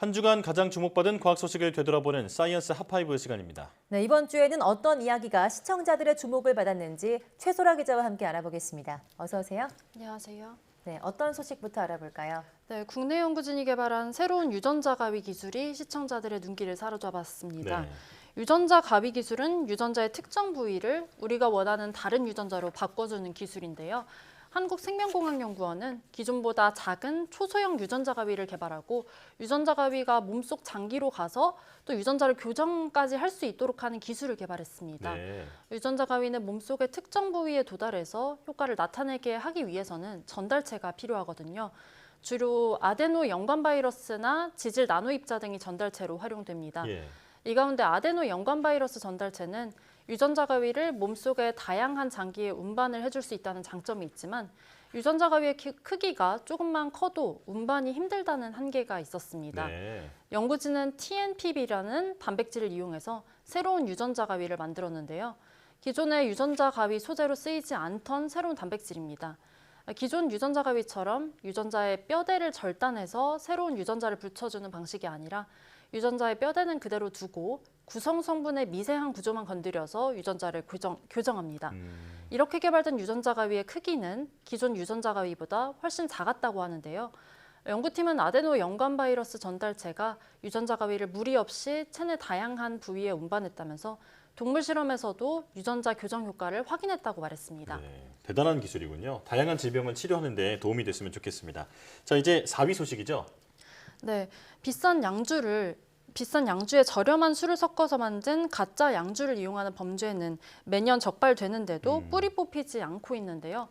한 주간 가장 주목받은 과학 소식을 되돌아보는 사이언스 핫5 시간입니다. 네, 이번 주에는 어떤 이야기가 시청자들의 주목을 받았는지 최소라 기자와 함께 알아보겠습니다. 어서 오세요. 안녕하세요. 네, 어떤 소식부터 알아볼까요? 네, 국내 연구진이 개발한 새로운 유전자 가위 기술이 시청자들의 눈길을 사로잡았습니다. 네. 유전자 가위 기술은 유전자의 특정 부위를 우리가 원하는 다른 유전자로 바꿔주는 기술인데요. 한국생명공학연구원은 기존보다 작은 초소형 유전자 가위를 개발하고 유전자 가위가 몸속 장기로 가서 또 유전자를 교정까지 할 수 있도록 하는 기술을 개발했습니다. 네. 유전자 가위는 몸속의 특정 부위에 도달해서 효과를 나타내게 하기 위해서는 전달체가 필요하거든요. 주로 아데노 연관 바이러스나 지질 나노 입자 등이 전달체로 활용됩니다. 예. 이 가운데 아데노 연관 바이러스 전달체는 유전자 가위를 몸속의 다양한 장기에 운반을 해줄 수 있다는 장점이 있지만 유전자 가위의 크기가 조금만 커도 운반이 힘들다는 한계가 있었습니다. 네. 연구진은 TNPB라는 단백질을 이용해서 새로운 유전자 가위를 만들었는데요. 기존의 유전자 가위 소재로 쓰이지 않던 새로운 단백질입니다. 기존 유전자 가위처럼 유전자의 뼈대를 절단해서 새로운 유전자를 붙여주는 방식이 아니라 유전자의 뼈대는 그대로 두고 구성 성분의 미세한 구조만 건드려서 유전자를 교정합니다. 이렇게 개발된 유전자 가위의 크기는 기존 유전자 가위보다 훨씬 작았다고 하는데요. 연구팀은 아데노 연관 바이러스 전달체가 유전자 가위를 무리 없이 체내 다양한 부위에 운반했다면서 동물 실험에서도 유전자 교정 효과를 확인했다고 말했습니다. 네. 대단한 기술이군요. 다양한 질병을 치료하는 데 도움이 됐으면 좋겠습니다. 자, 이제 4위 소식이죠. 네, 비싼 양주에 저렴한 술을 섞어서 만든 가짜 양주를 이용하는 범죄는 매년 적발되는데도 뿌리 뽑히지 않고 있는데요.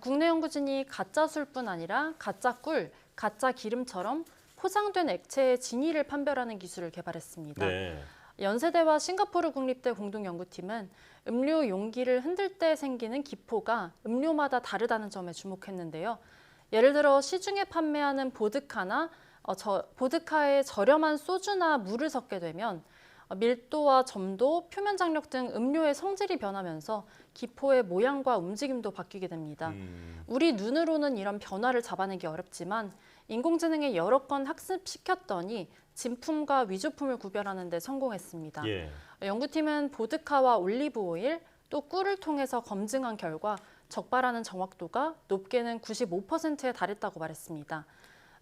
국내 연구진이 가짜 술뿐 아니라 가짜 꿀, 가짜 기름처럼 포장된 액체의 진위를 판별하는 기술을 개발했습니다. 네. 연세대와 싱가포르 국립대 공동연구팀은 음료 용기를 흔들 때 생기는 기포가 음료마다 다르다는 점에 주목했는데요. 예를 들어 시중에 판매하는 보드카에 저렴한 소주나 물을 섞게 되면 밀도와 점도, 표면 장력 등 음료의 성질이 변하면서 기포의 모양과 움직임도 바뀌게 됩니다. 우리 눈으로는 이런 변화를 잡아내기 어렵지만 인공지능에 여러 건 학습시켰더니 진품과 위조품을 구별하는 데 성공했습니다. 예. 연구팀은 보드카와 올리브 오일, 또 꿀을 통해서 검증한 결과 적발하는 정확도가 높게는 95%에 달했다고 말했습니다.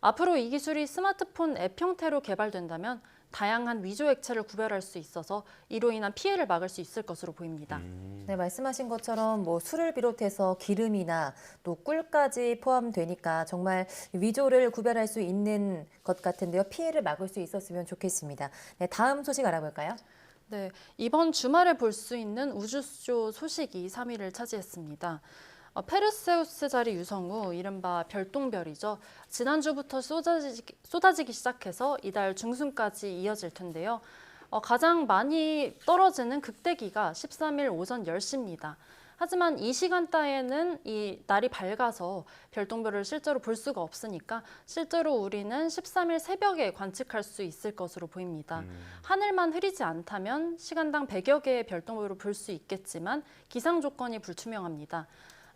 앞으로 이 기술이 스마트폰 앱 형태로 개발된다면 다양한 위조 액체를 구별할 수 있어서 이로 인한 피해를 막을 수 있을 것으로 보입니다. 네, 말씀하신 것처럼 술을 비롯해서 기름이나 또 꿀까지 포함되니까 정말 위조를 구별할 수 있는 것 같은데요. 피해를 막을 수 있었으면 좋겠습니다. 네, 다음 소식 알아볼까요? 네, 이번 주말에 볼 수 있는 우주쇼 소식이 3위를 차지했습니다. 페르세우스 자리 유성우, 이른바 별똥별이죠. 지난주부터 쏟아지기 시작해서 이달 중순까지 이어질 텐데요. 가장 많이 떨어지는 극대기가 13일 오전 10시입니다. 하지만 이 시간대에는 이 날이 밝아서 별똥별을 실제로 볼 수가 없으니까 실제로 우리는 13일 새벽에 관측할 수 있을 것으로 보입니다. 하늘만 흐리지 않다면 시간당 100여 개의 별똥별을 볼 수 있겠지만 기상 조건이 불투명합니다.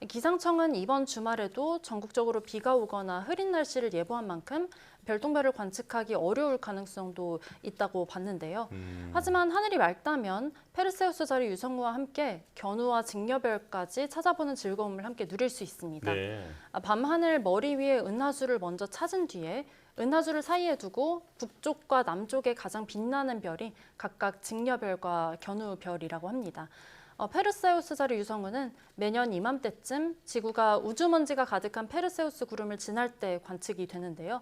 기상청은 이번 주말에도 전국적으로 비가 오거나 흐린 날씨를 예보한 만큼 별똥별을 관측하기 어려울 가능성도 있다고 봤는데요. 하지만 하늘이 맑다면 페르세우스 자리 유성우와 함께 견우와 직녀별까지 찾아보는 즐거움을 함께 누릴 수 있습니다. 네. 밤하늘 머리 위에 은하수를 먼저 찾은 뒤에 은하수를 사이에 두고 북쪽과 남쪽에 가장 빛나는 별이 각각 직녀별과 견우별이라고 합니다. 페르세우스 자리 유성우는 매년 이맘때쯤 지구가 우주먼지가 가득한 페르세우스 구름을 지날 때 관측이 되는데요.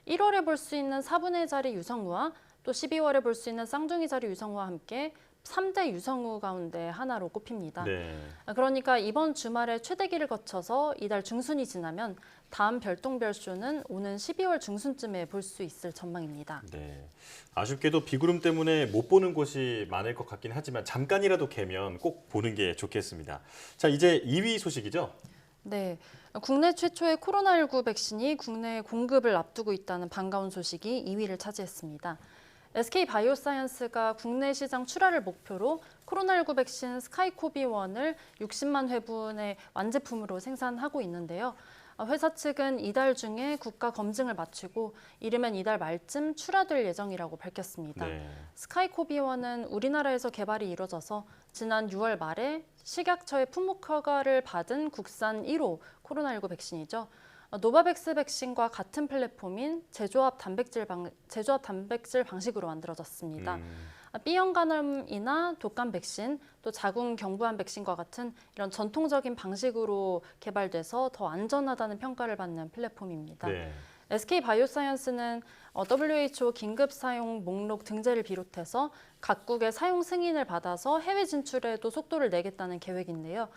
1월에 볼 수 있는 4분의 자리 유성우와 또 12월에 볼 수 있는 쌍둥이 자리 유성우와 함께 3대 유성우 가운데 하나로 꼽힙니다. 네. 그러니까 이번 주말에 최대기를 거쳐서 이달 중순이 지나면 다음 별똥별쇼는 오는 12월 중순쯤에 볼 수 있을 전망입니다. 네. 아쉽게도 비구름 때문에 못 보는 곳이 많을 것 같긴 하지만 잠깐이라도 개면 꼭 보는 게 좋겠습니다. 자, 이제 2위 소식이죠? 네, 국내 최초의 코로나19 백신이 국내 공급을 앞두고 있다는 반가운 소식이 2위를 차지했습니다. SK바이오사이언스가 국내 시장 출하를 목표로 코로나19 백신 스카이코비1을 60만 회분의 완제품으로 생산하고 있는데요. 회사 측은 이달 중에 국가 검증을 마치고 이르면 이달 말쯤 출하될 예정이라고 밝혔습니다. 네. 스카이코비1은 우리나라에서 개발이 이뤄져서 지난 6월 말에 식약처의 품목 허가를 받은 국산 1호 코로나19 백신이죠. 노바백스 백신과 같은 플랫폼인 제조합 단백질 방식으로 만들어졌습니다. B형 간염이나 독감 백신, 또 자궁 경부암 백신과 같은 이런 전통적인 방식으로 개발돼서 더 안전하다는 평가를 받는 플랫폼입니다. 네. SK바이오사이언스는 WHO 긴급 사용 목록 등재를 비롯해서 각국의 사용 승인을 받아서 해외 진출에도 속도를 내겠다는 계획인데요.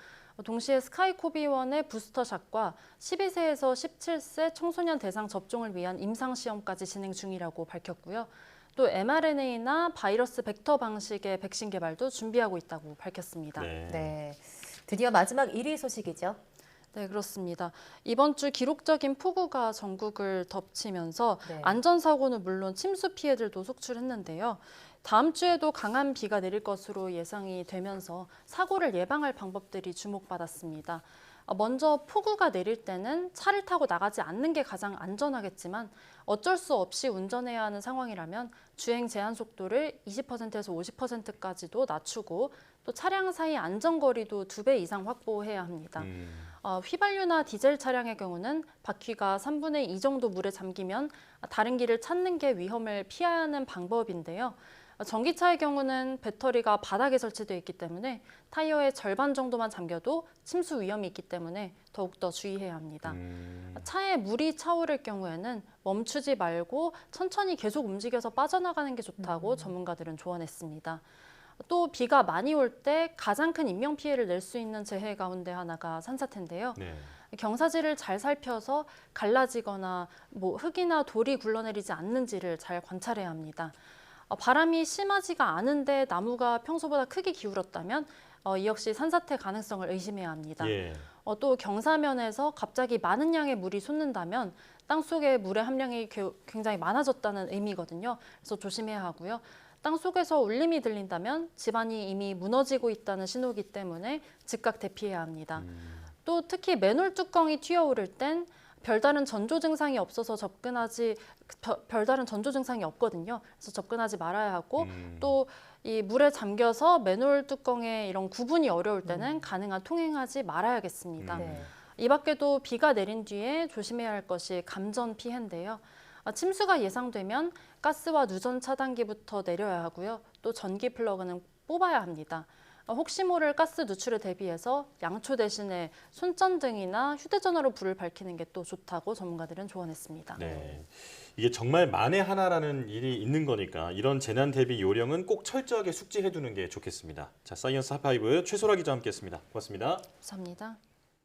동시에 스카이코비1의 부스터샷과 12세에서 17세 청소년 대상 접종을 위한 임상시험까지 진행 중이라고 밝혔고요. 또 mRNA나 바이러스 벡터 방식의 백신 개발도 준비하고 있다고 밝혔습니다. 네. 네. 드디어 마지막 1위 소식이죠. 네, 그렇습니다. 이번 주 기록적인 폭우가 전국을 덮치면서 네. 안전사고는 물론 침수 피해들도 속출했는데요. 다음 주에도 강한 비가 내릴 것으로 예상이 되면서 사고를 예방할 방법들이 주목받았습니다. 먼저 폭우가 내릴 때는 차를 타고 나가지 않는 게 가장 안전하겠지만 어쩔 수 없이 운전해야 하는 상황이라면 주행 제한 속도를 20%에서 50%까지도 낮추고 또 차량 사이 안전거리도 2배 이상 확보해야 합니다. 휘발유나 디젤 차량의 경우는 바퀴가 3분의 2 정도 물에 잠기면 다른 길을 찾는 게 위험을 피해야 하는 방법인데요. 전기차의 경우는 배터리가 바닥에 설치되어 있기 때문에 타이어의 절반 정도만 잠겨도 침수 위험이 있기 때문에 더욱더 주의해야 합니다. 차에 물이 차오를 경우에는 멈추지 말고 천천히 계속 움직여서 빠져나가는 게 좋다고 전문가들은 조언했습니다. 또 비가 많이 올 때 가장 큰 인명피해를 낼 수 있는 재해 가운데 하나가 산사태인데요. 네. 경사지를 잘 살펴서 갈라지거나 흙이나 돌이 굴러내리지 않는지를 잘 관찰해야 합니다. 바람이 심하지가 않은데 나무가 평소보다 크게 기울었다면 이 역시 산사태 가능성을 의심해야 합니다. 예. 또 경사면에서 갑자기 많은 양의 물이 솟는다면 땅속에 물의 함량이 굉장히 많아졌다는 의미거든요. 그래서 조심해야 하고요. 땅속에서 울림이 들린다면 집안이 이미 무너지고 있다는 신호이기 때문에 즉각 대피해야 합니다. 또 특히 맨홀 뚜껑이 튀어오를 땐 별다른 전조 증상이 없어서 별다른 전조 증상이 없거든요. 그래서 접근하지 말아야 하고 또 이 물에 잠겨서 맨홀 뚜껑에 이런 구분이 어려울 때는 가능한 통행하지 말아야겠습니다. 네. 이 밖에도 비가 내린 뒤에 조심해야 할 것이 감전 피해인데요. 침수가 예상되면 가스와 누전 차단기부터 내려야 하고요. 또 전기 플러그는 뽑아야 합니다. 혹시 모를 가스 누출에 대비해서 양초 대신에 손전등이나 휴대전화로 불을 밝히는 게 또 좋다고 전문가들은 조언했습니다. 네. 이게 정말 만에 하나라는 일이 있는 거니까 이런 재난 대비 요령은 꼭 철저하게 숙지해 두는 게 좋겠습니다. 자, 사이언스 하파이브 최소라 기자와 함께했습니다. 고맙습니다. 감사합니다.